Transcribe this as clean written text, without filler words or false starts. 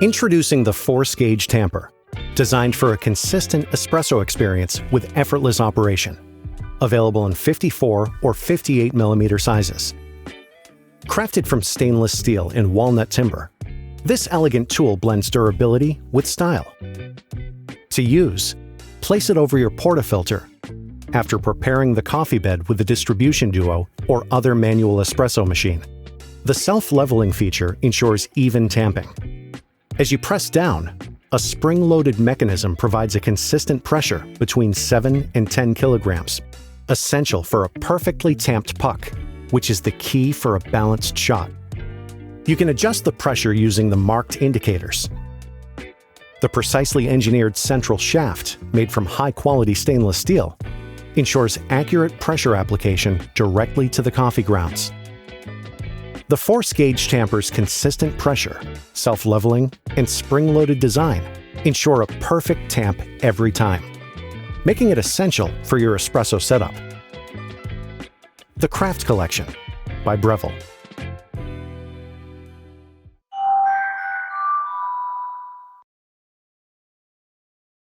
Introducing the Force Gauge Tamper, designed for a consistent espresso experience with effortless operation. Available in 54 or 58 millimeter sizes. Crafted from stainless steel and walnut timber, this elegant tool blends durability with style. To use, place it over your portafilter after preparing the coffee bed with the distribution duo or other manual espresso machine. The self-leveling feature ensures even tamping. As you press down, a spring-loaded mechanism provides a consistent pressure between 7 and 10 kilograms, essential for a perfectly tamped puck, which is the key for a balanced shot. You can adjust the pressure using the marked indicators. The precisely engineered central shaft, made from high-quality stainless steel, ensures accurate pressure application directly to the coffee grounds. The Force Gauge Tamper's consistent pressure, self-leveling, and spring-loaded design ensure a perfect tamp every time, making it essential for your espresso setup. The Craft Collection by Breville.